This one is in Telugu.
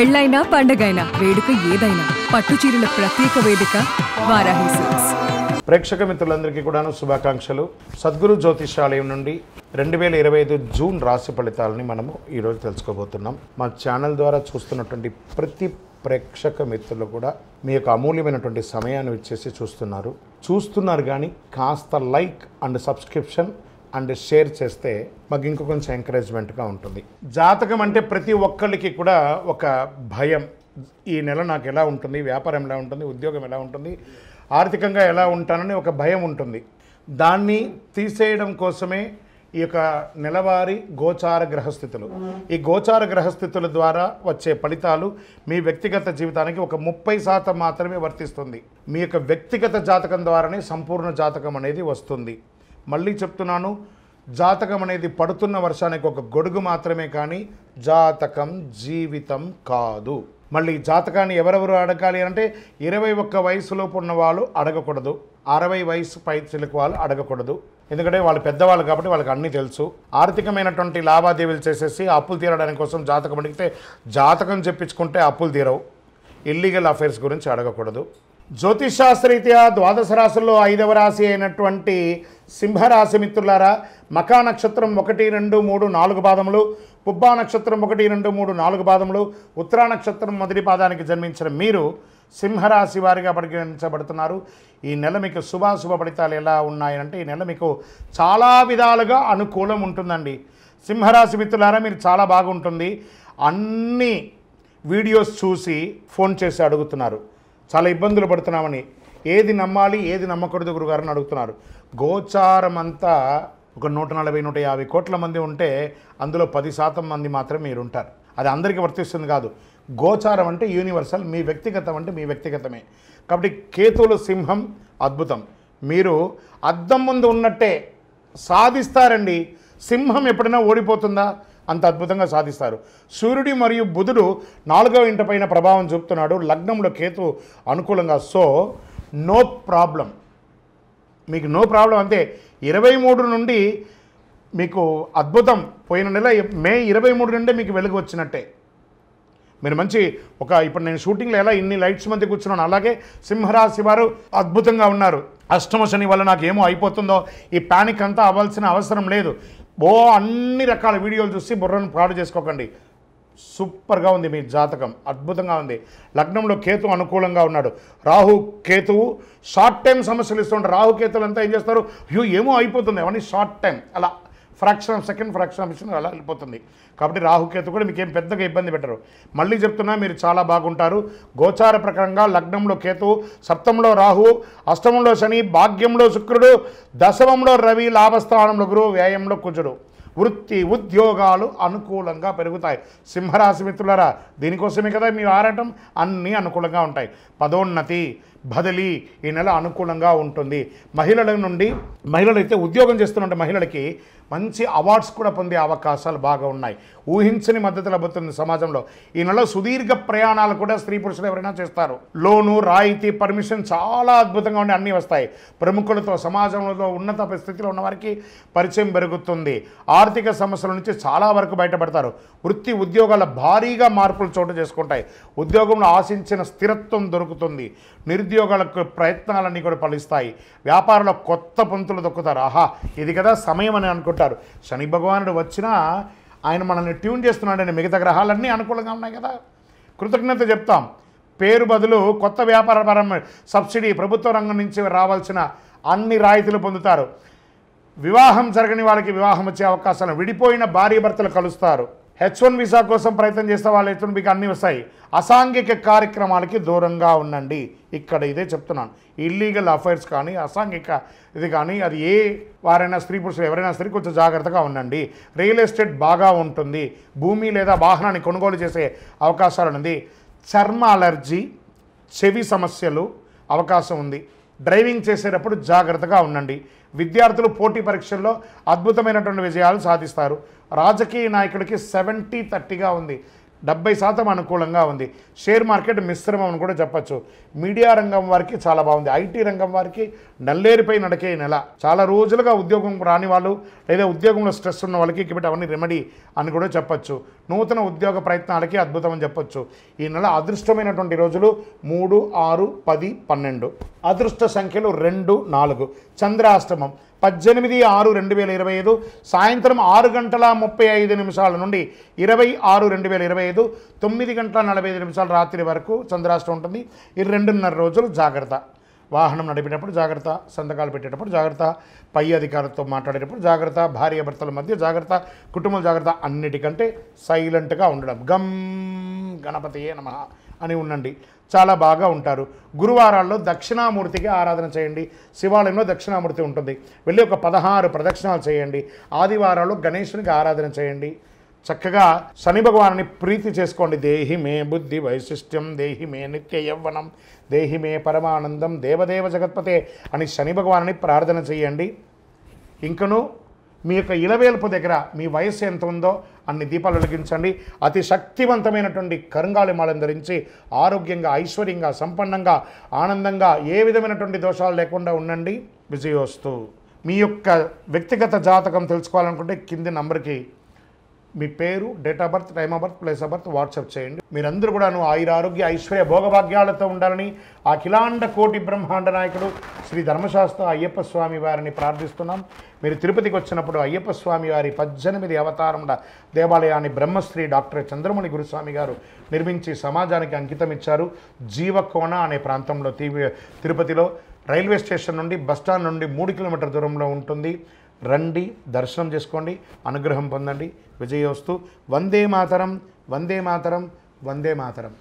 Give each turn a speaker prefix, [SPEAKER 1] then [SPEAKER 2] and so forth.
[SPEAKER 1] పెళ్ళైనా పండగైనా వేడుక ఏదైనా పట్టు చీరల ప్రత్యేక వేదిక వారాహి సిల్క్స్.
[SPEAKER 2] ప్రేక్షక మిత్రులందరికీ కూడాను శుభాకాంక్షలు. సద్గురు జ్యోతిషాలయం నుండి 2025 జూన్ రాశి ఫలితాలని మనము ఈరోజు తెలుసుకోబోతున్నాం. మా ఛానల్ ద్వారా చూస్తున్నటువంటి ప్రతి ప్రేక్షక మిత్రులు కూడా మీ యొక్క అమూల్యమైనటువంటి సమయాన్ని ఇచ్చేసి చూస్తున్నారు కానీ కాస్త like and subscription and share చేస్తే మాకు ఇంకో కొంచెం ఎంకరేజ్మెంట్గా ఉంటుంది. జాతకం అంటే ప్రతి ఒక్కరికి కూడా ఒక భయం. ఈ నెల నాకు ఎలా ఉంటుంది, వ్యాపారం ఎలా ఉంటుంది, ఉద్యోగం ఎలా ఉంటుంది, ఆర్థికంగా ఎలా ఉంటానని ఒక భయం ఉంటుంది. దాన్ని తీసేయడం కోసమే ఈ యొక్క నెలవారీ గోచార గ్రహస్థితులు. ఈ గోచార గ్రహస్థితుల ద్వారా వచ్చే ఫలితాలు మీ వ్యక్తిగత జీవితానికి ఒక 30% మాత్రమే వర్తిస్తుంది. మీ యొక్క వ్యక్తిగత జాతకం ద్వారానే సంపూర్ణ జాతకం అనేది వస్తుంది. మళ్ళీ చెప్తున్నాను, జాతకం అనేది పడుతున్న వర్షానికి ఒక గొడుగు మాత్రమే, కానీ జాతకం జీవితం కాదు. మళ్ళీ జాతకాన్ని ఎవరెవరు అడగాలి అంటే 21 వయసులోపు ఉన్న వాళ్ళు అడగకూడదు, 60 వయసు పై చిలుకు వాళ్ళు అడగకూడదు. ఎందుకంటే వాళ్ళు పెద్దవాళ్ళు కాబట్టి వాళ్ళకి అన్నీ తెలుసు. ఆర్థికమైనటువంటి లావాదేవీలు చేసేసి అప్పులు తీరడానికి కోసం జాతకం అడిగితే జాతకం చెప్పించుకుంటే అప్పులు తీరవు. ఇల్లీగల్ అఫైర్స్ గురించి అడగకూడదు. జ్యోతిషాస్త్రరీత్యా ద్వాదశ రాశుల్లో 5వ రాశి అయినటువంటి సింహరాశి మిత్రులారా, మకా నక్షత్రం 1, 2, 3, 4 పాదములు, పుబ్బా నక్షత్రం 1, 2, 3, 4 పాదములు, ఉత్తరా నక్షత్రం మొదటి పాదానికి జన్మించిన మీరు సింహరాశి వారిగా పరిగణించబడుతున్నారు. ఈ నెల మీకు శుభాశుభ ఫలితాలు ఎలా ఉన్నాయంటే, ఈ నెల మీకు చాలా విధాలుగా అనుకూలం ఉంటుందండి. సింహరాశి మిత్రులారా, మీరు చాలా బాగుంటుంది. అన్ని వీడియోస్ చూసి ఫోన్ చేసి అడుగుతున్నారు, చాలా ఇబ్బందులు పడుతున్నామని. ఏది నమ్మాలి ఏది నమ్మకూడదు గురుగారని అడుగుతున్నారు. గోచారం అంతా ఒక 140-150 కోట్ల మంది ఉంటే అందులో 10% మంది మాత్రమే మీరు ఉంటారు. అది అందరికీ వర్తిస్తుంది కాదు. గోచారం అంటే యూనివర్సల్, మీ వ్యక్తిగతం అంటే మీ వ్యక్తిగతమే. కాబట్టి కేతువులు సింహం అద్భుతం. మీరు అద్దం ముందు ఉన్నట్టే సాధిస్తారండి. సింహం ఎప్పుడైనా ఓడిపోతుందా? అంత అద్భుతంగా సాధిస్తారు. సూర్యుడి మరియు బుధుడు 4వ ఇంట పైన ప్రభావం చూపుతున్నాడు. లగ్నంలో కేతు అనుకూలంగా. సో నో ప్రాబ్లం, మీకు నో ప్రాబ్లం. అంతే. 23 నుండి మీకు అద్భుతం. పోయిన నెల మే 23 నుండే మీకు వెలుగు వచ్చినట్టే. మీరు మంచి ఇప్పుడు నేను షూటింగ్లో ఎలా ఇన్ని లైట్స్ మధ్య కూర్చున్నాను, అలాగే సింహరాశి వారు అద్భుతంగా ఉన్నారు. అష్టమ శని వల్ల నాకు ఏమో అయిపోతుందో ఈ ప్యానిక్ అంతా అవ్వాల్సిన అవసరం లేదు. అన్ని రకాల వీడియోలు చూసి బుర్రను పాడు చేసుకోకండి. సూపర్గా ఉంది మీ జాతకం, అద్భుతంగా ఉంది. లగ్నంలో కేతు అనుకూలంగా ఉన్నాడు. రాహు కేతువు షార్ట్ టైం సమస్యలు ఇస్తుంటారు. రాహు కేతువులు అంతా ఏం చేస్తారు, ఏమో అయిపోతుంది అవన్నీ షార్ట్ టైం, అలా fraction of second, fraction of second అలా వెళ్ళిపోతుంది. కాబట్టి రాహుకేతు కూడా మీకేం పెద్దగా ఇబ్బంది పెట్టరు. మళ్ళీ చెప్తున్నా, మీరు చాలా బాగుంటారు. గోచార ప్రకారంగా లగ్నంలో కేతువు, సప్తమంలో రాహు, అష్టమంలో శని, భాగ్యంలో శుక్రుడు, దశమంలో రవి, లాభస్థానంలో గురువు, వ్యయంలో కుజుడు. వృత్తి ఉద్యోగాలు అనుకూలంగా పెరుగుతాయి. సింహరాశి మిత్రులారా, దీనికోసమే కదా మీ ఆరాటం. అన్నీ అనుకూలంగా ఉంటాయి. పదోన్నతి, బదిలీ ఈ నెల అనుకూలంగా ఉంటుంది. మహిళలు అయితే ఉద్యోగం చేస్తున్న మహిళలకి మంచి అవార్డ్స్ కూడా పొందే అవకాశాలు బాగా ఉన్నాయి. ఊహించని మద్దతు లభిస్తుంది సమాజంలో. ఈ నెల సుదీర్ఘ ప్రయాణాలు కూడా స్త్రీ పురుషులు ఎవరైనా చేస్తారు. లోను, రాయితీ, పర్మిషన్ చాలా అద్భుతంగా ఉండి అన్నీ వస్తాయి. ప్రముఖులతో, సమాజంలో ఉన్నత స్థితిలో ఉన్న వారికి పరిచయం పెరుగుతుంది. ఆర్థిక సమస్యల నుంచి చాలా వరకు బయటపడతారు. వృత్తి ఉద్యోగాల భారీగా మార్పులు చోటు చేసుకుంటాయి. ఉద్యోగంలో ఆశించిన స్థిరత్వం దొరుకుతుంది. నిరుద్యోగాలకు ప్రయత్నాలన్నీ కూడా ఫలిస్తాయి. వ్యాపారంలో కొత్త పంతులు దొక్కుతారు. ఇది కదా సమయం అని అనుకుంటారు. శని భగవానుడు వచ్చినా ఆయన మనల్ని ట్యూన్ చేస్తున్నాడని. మిగతా గ్రహాలన్నీ అనుకూలంగా ఉన్నాయి కదా, కృతజ్ఞత చెప్తాం. పేరు బదులు కొత్త వ్యాపారపరమైన సబ్సిడీ, ప్రభుత్వ రంగం నుంచి రావాల్సిన అన్ని రాయితీలు పొందుతారు. వివాహం జరగని వాళ్ళకి వివాహం వచ్చే అవకాశాలు, విడిపోయిన భార్య భర్తలు కలుస్తారు. H1 వీసా కోసం ప్రయత్నం చేస్తే వాళ్ళు H1 మీకు అన్నీ వస్తాయి. అసాంఘిక కార్యక్రమాలకి దూరంగా ఉండండి. ఇక్కడ ఇదే చెప్తున్నాను. ఇల్లీగల్ అఫైర్స్ కానీ, అసాంఘిక ఇది కానీ, అది ఏ వారైనా స్త్రీ పురుషులు ఎవరైనా సరే కొంచెం జాగ్రత్తగా ఉండండి. రియల్ ఎస్టేట్ బాగా ఉంటుంది. భూమి లేదా వాహనాన్ని కొనుగోలు చేసే అవకాశాలు ఉంది. చర్మ అలర్జీ, చెవి సమస్యలు అవకాశం ఉంది. డ్రైవింగ్ చేసేటప్పుడు జాగ్రత్తగా ఉండండి. విద్యార్థులు పోటీ పరీక్షల్లో అద్భుతమైనటువంటి విజయాలు సాధిస్తారు. రాజకీయ నాయకులకి 70-30గా ఉంది. 70% అనుకూలంగా ఉంది. షేర్ మార్కెట్ మిశ్రమం అని కూడా చెప్పచ్చు. మీడియా రంగం వారికి చాలా బాగుంది. ఐటీ రంగం వారికి నల్లేరుపై నడకే నెల. చాలా రోజులుగా ఉద్యోగం రాని వాళ్ళు లేదా ఉద్యోగంలో స్ట్రెస్ ఉన్న వాళ్ళకి ఇక్కడ అవన్నీ రెమెడీ అని కూడా చెప్పచ్చు. నూతన ఉద్యోగ ప్రయత్నాలకి అద్భుతం అని చెప్పచ్చు. ఈ నెల అదృష్టమైనటువంటి రోజులు 3, 6, 10, 12. అదృష్ట సంఖ్యలు 2, 4. చంద్రాష్టమం 18/6/2025 సాయంత్రం 6:35 నుండి 20/6/2025 9:45 రాత్రి వరకు చంద్రాష్టమం ఉంటుంది. ఈ 2.5 రోజులు జాగ్రత్త. వాహనం నడిపేటప్పుడు జాగ్రత్త, సంతకాలు పెట్టేటప్పుడు జాగ్రత్త, పై అధికారులతో మాట్లాడేటప్పుడు జాగ్రత్త, భార్యాభర్తల మధ్య జాగ్రత్త, కుటుంబం జాగ్రత్త. అన్నిటికంటే సైలెంట్గా ఉండడం. గం గణపతియే నమః అని ఉండండి, చాలా బాగా ఉంటారు. గురువారాల్లో దక్షిణామూర్తికి ఆరాధన చేయండి. శివాలయంలో దక్షిణామూర్తి ఉంటుంది, వెళ్ళి ఒక 16 ప్రదక్షిణాలు చేయండి. ఆదివారాల్లో గణేశునికి ఆరాధన చేయండి. చక్కగా శని భగవాన్ని ప్రీతి చేసుకోండి. దేహి మే బుద్ధి వైశిష్ట్యం, దేహి మే నిత్య యవ్వనం, దేహి మే పరమానందం, దేవదేవ జగత్పతే అని శని భగవాన్ని ప్రార్థన చేయండి. ఇంకను మీ యొక్క ఇలవేల్పు దగ్గర మీ వయస్సు ఎంత ఉందో అన్ని దీపాలు వెలిగించండి. అతి శక్తివంతమైనటువంటి కరుంగాళి మాలను ధరించి ఆరోగ్యంగా, ఐశ్వర్యంగా, సంపన్నంగా, ఆనందంగా, ఏ విధమైనటువంటి దోషాలు లేకుండా ఉండండి. విజయోస్తు. మీ యొక్క వ్యక్తిగత జాతకం తెలుసుకోవాలనుకుంటే కింది నంబర్కి మీ పేరు, date of birth, time of birth, place of birth WhatsApp చేయండి. మీరందరూ కూడాను ఆయురారోగ్య ఐశ్వర్య భోగభాగ్యాలతో ఉండాలని అఖిలాండ కోటి బ్రహ్మాండ నాయకుడు శ్రీ ధర్మశాస్త్ర అయ్యప్ప స్వామి వారిని ప్రార్థిస్తున్నాం. మీరు తిరుపతికి వచ్చినప్పుడు అయ్యప్ప స్వామి వారి 18 అవతారముల దేవాలయాన్ని బ్రహ్మశ్రీ డాక్టర్ చంద్రమౌళి గురుస్వామి గారు నిర్మించి సమాజానికి అంకితం ఇచ్చారు. జీవకోణ అనే ప్రాంతంలో తిరుపతిలో రైల్వే స్టేషన్ నుండి బస్టాండ్ నుండి 3 కిలోమీటర్ల దూరంలో ఉంటుంది. రండి, దర్శనం చేసుకోండి, అనుగ్రహం పొందండి. విజయోస్తు. వందే మాతరం, వందే మాతరం, వందే మాతరం.